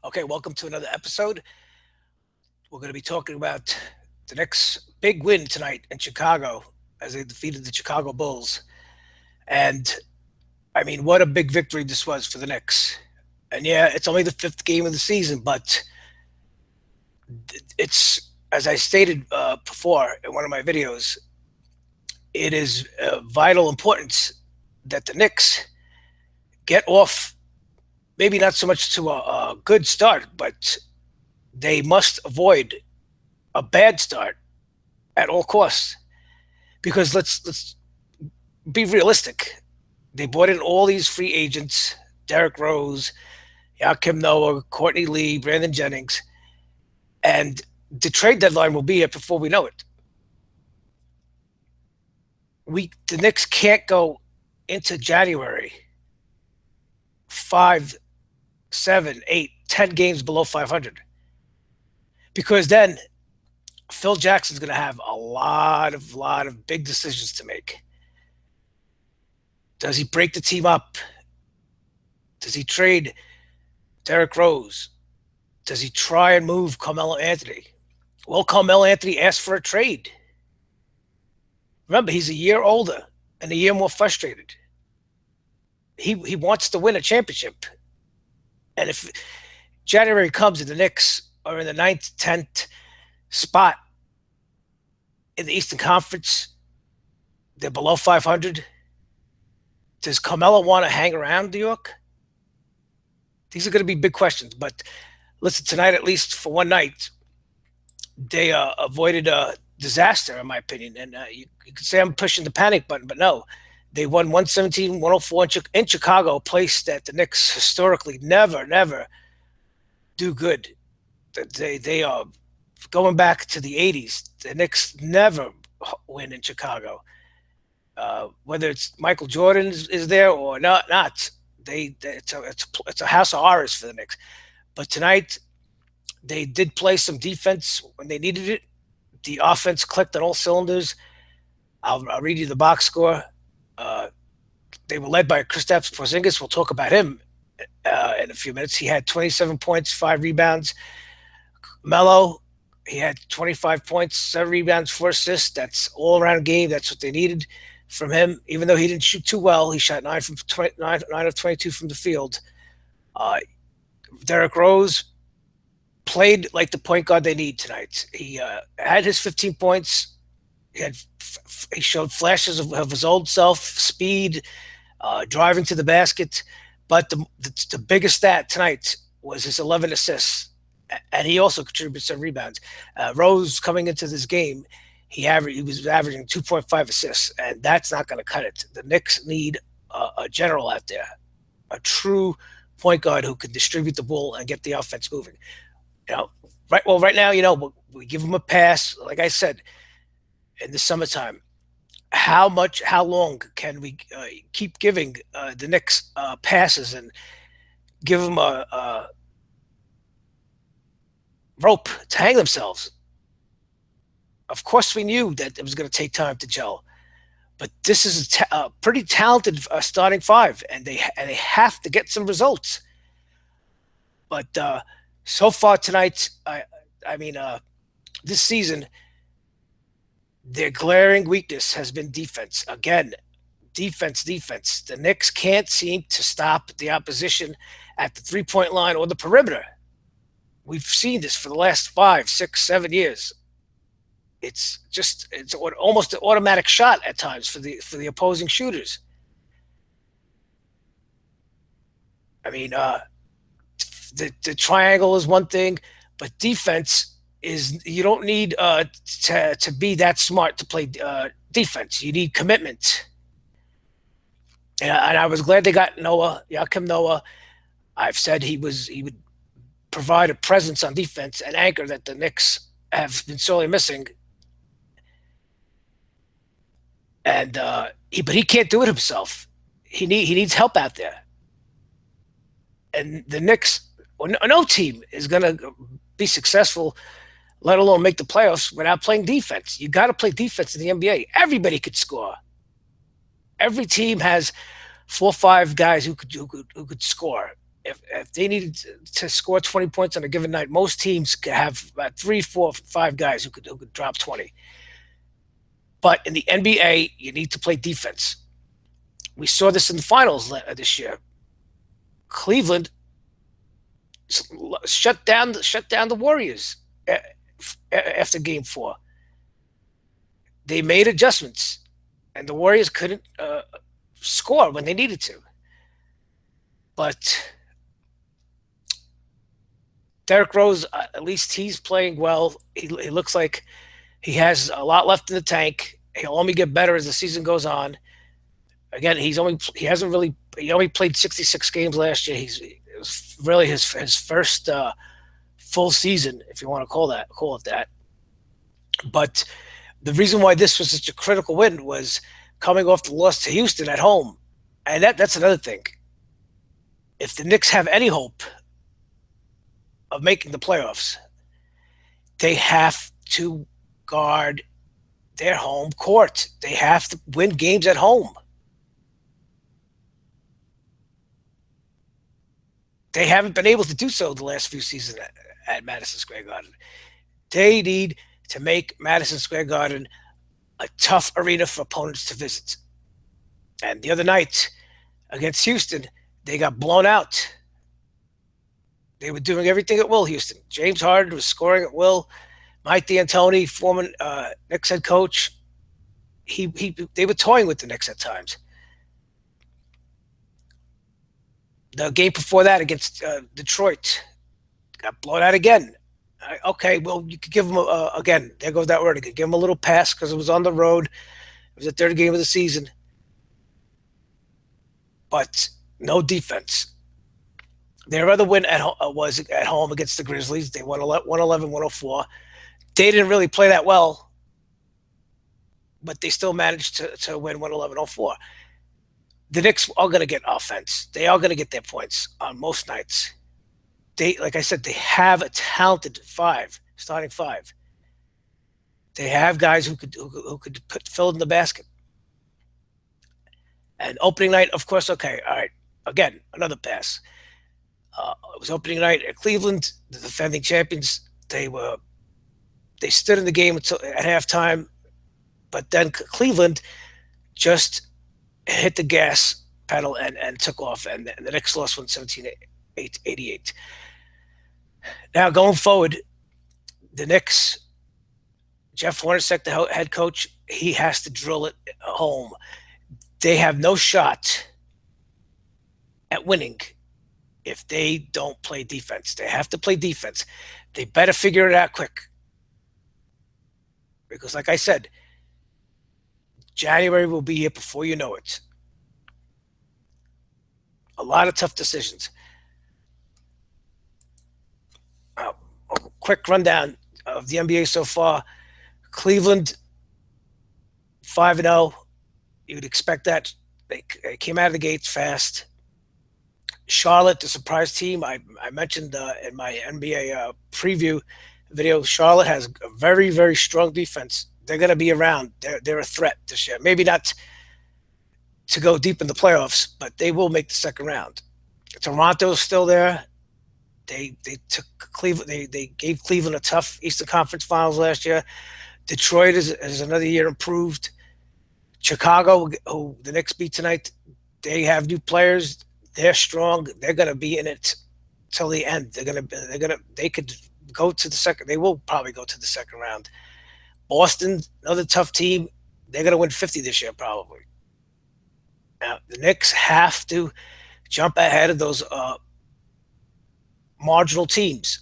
Okay, welcome to another episode. We're going to be talking about the next big win tonight in Chicago as they defeated the Chicago Bulls. And I mean, what a big victory this was for the Knicks. And yeah, it's only the fifth game of the season, but it's, as I stated before in one of my videos, it is vital importance that the Knicks get off, maybe not so much to a good start, but they must avoid a bad start at all costs. Because let's be realistic. They brought in all these free agents: Derrick Rose, Joakim Noah, Courtney Lee, Brandon Jennings, and the trade deadline will be here before we know it. The Knicks can't go into January 5, 7, 8, 10 games below 500, because then Phil Jackson's going to have a lot of big decisions to make. Does he break the team up? Does he trade Derrick Rose? Does he try and move Carmelo Anthony? Well, Carmelo Anthony asked for a trade. Remember, he's a year older and a year more frustrated. He wants to win a championship. And if January comes and the Knicks are in the ninth, 10th spot in the Eastern Conference, they're below 500. Does Carmelo want to hang around New York? These are going to be big questions. But listen, tonight, at least for one night, they avoided a disaster, in my opinion. And you could say I'm pushing the panic button, but no. They won 117-104 in Chicago, a place that the Knicks historically never do good. They are going back to the 80s. The Knicks never win in Chicago. Whether it's Michael Jordan is there or not, it's a house of horrors for the Knicks. But tonight, they did play some defense when they needed it. The offense clicked on all cylinders. I'll read you the box score. They were led by Kristaps Porzingis. We'll talk about him in a few minutes. He had 27 points, 5 rebounds. Melo, he had 25 points, 7 rebounds, 4 assists. That's all-around game. That's what they needed from him. Even though he didn't shoot too well, he shot 9 of 22 from the field. Derrick Rose played like the point guard they need tonight. He had his 15 points. He showed flashes of his old self, speed, driving to the basket. But the biggest stat tonight was his 11 assists, and he also contributed some rebounds. Rose, coming into this game, he was averaging 2.5 assists, and that's not going to cut it. The Knicks need a general out there, a true point guard who can distribute the ball and get the offense moving. Right now, we give him a pass. Like I said, in the summertime, how long can we keep giving the Knicks passes and give them a rope to hang themselves? Of course, we knew that it was going to take time to gel, but this is a pretty talented starting five, and they have to get some results. But so far tonight, I mean, this season, their glaring weakness has been defense. Again, defense. The Knicks can't seem to stop the opposition at the three-point line or the perimeter. We've seen this for the last 5, 6, 7 years. It's almost an automatic shot at times for the opposing shooters. I mean, the triangle is one thing, but defense is, you don't need to be that smart to play defense. You need commitment. And I was glad they got Joakim Noah. I've said he would provide a presence on defense, an anchor that the Knicks have been sorely missing. And but he can't do it himself. He needs help out there. And the Knicks, no team is going to be successful, let alone make the playoffs, without playing defense. You got to play defense in the NBA. Everybody could score. Every team has 4 or 5 guys who could score. If they needed to score 20 points on a given night, most teams have about 3, 4, 5 guys who could drop 20. But in the NBA, you need to play defense. We saw this in the finals this year. Cleveland shut down the Warriors after Game 4. They made adjustments, and the Warriors couldn't score when they needed to. But Derrick Rose, at least he's playing well. He looks like he has a lot left in the tank. He'll only get better as the season goes on. Again, he only played 66 games last year. It was really his first full season, if you want to call it that. But the reason why this was such a critical win was coming off the loss to Houston at home, and that's another thing. If the Knicks have any hope of making the playoffs, they have to guard their home court. They have to win games at home. They haven't been able to do so the last few seasons at Madison Square Garden. They need to make Madison Square Garden a tough arena for opponents to visit. And the other night against Houston, they got blown out. They were doing everything at will, Houston. James Harden was scoring at will. Mike D'Antoni, former Knicks head coach, they were toying with the Knicks at times. The game before that against Detroit got blown out again. Okay, well, you could give them, again, there goes that word again, give them a little pass because it was on the road. It was the third game of the season. But no defense. Their other win was at home against the Grizzlies. They won 111-104. They didn't really play that well, but they still managed to win 111-104. The Knicks are going to get offense. They are going to get their points on most nights. Like I said, they have a talented starting five. They have guys who could fill in the basket. And opening night, of course, okay, all right. Again, another pass. It was opening night at Cleveland, the defending champions. They stood in the game until at halftime, but then Cleveland just hit the gas pedal and took off, and the Knicks lost 117-88. Now going forward, the Knicks, Jeff Hornacek, the head coach, he has to drill it home. They have no shot at winning if they don't play defense. They have to play defense. They better figure it out quick. Because like I said, January will be here before you know it. A lot of tough decisions. A quick rundown of the NBA so far. Cleveland, 5-0. You would expect that. They came out of the gates fast. Charlotte, the surprise team. I mentioned in my NBA preview video, Charlotte has a very, very strong defense. They're going to be around. They're a threat this year. Maybe not to go deep in the playoffs, but they will make the second round. Toronto's still there. They took Cleveland. They gave Cleveland a tough Eastern Conference Finals last year. Detroit is another year improved. Chicago, who the Knicks beat tonight, they have new players. They're strong. They're going to be in it till the end. They could go to the second. They will probably go to the second round. Boston, another tough team. They're going to win 50 this year probably. Now the Knicks have to jump ahead of those marginal teams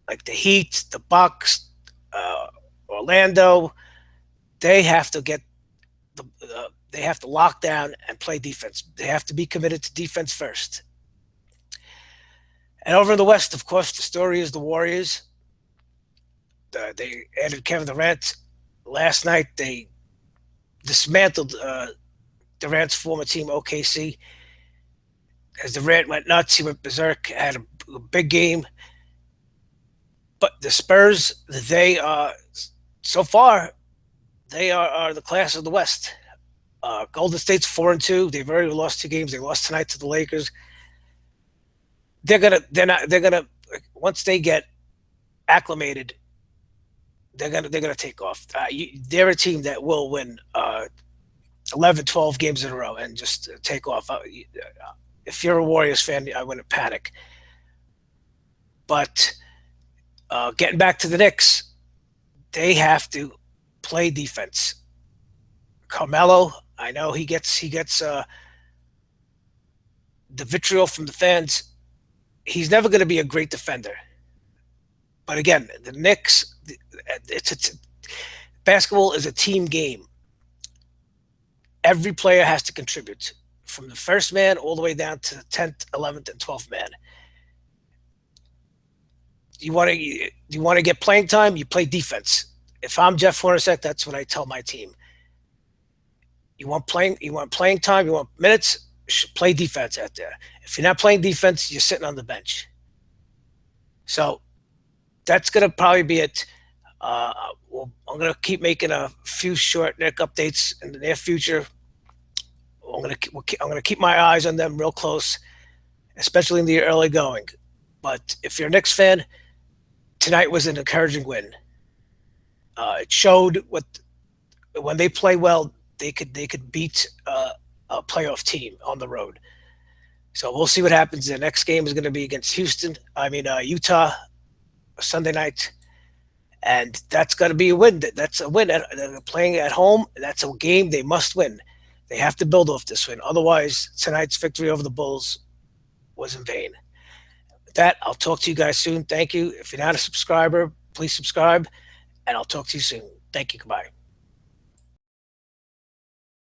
like the Heat, the Bucks, Orlando. They have to they have to lock down and play defense. They have to be committed to defense first. And over in the West, of course, the story is the Warriors. They added Kevin Durant last night. They dismantled Durant's former team, OKC. As Durant went nuts, he went berserk, had a big game. But the Spurs, so far, they are the class of the West. Golden State's 4-2. They've already lost 2 games. They lost tonight to the Lakers. they're gonna once they get acclimated, they're gonna take off. They're a team that will win 11, 12 games in a row and just take off. If you're a Warriors fan, I wouldn't panic. But getting back to the Knicks, they have to play defense. Carmelo, I know he gets the vitriol from the fans. He's never going to be a great defender. But again, the Knicks, it's basketball is a team game. Every player has to contribute from the first man all the way down to the 10th, 11th, and 12th man. You want to get playing time, you play defense. If I'm Jeff Hornacek, that's what I tell my team. You want playing time, you want minutes, play defense out there. If you're not playing defense, you're sitting on the bench. So that's gonna probably be it. Uh, well, I'm gonna keep making a few short Nick updates in the near future. I'm gonna keep my eyes on them real close, especially in the early going. But if you're a Knicks fan, tonight was an encouraging win. It showed what when they play well, they could beat a playoff team on the road. So we'll see what happens. The next game is going to be against Houston. I mean Utah Sunday night, and that's got to be a win. That's a win. They're playing at home. That's a game they must win. They have to build off this win. Otherwise, tonight's victory over the Bulls was in vain. With that, I'll talk to you guys soon. Thank you. If you're not a subscriber, please subscribe, and I'll talk to you soon. Thank you. Goodbye.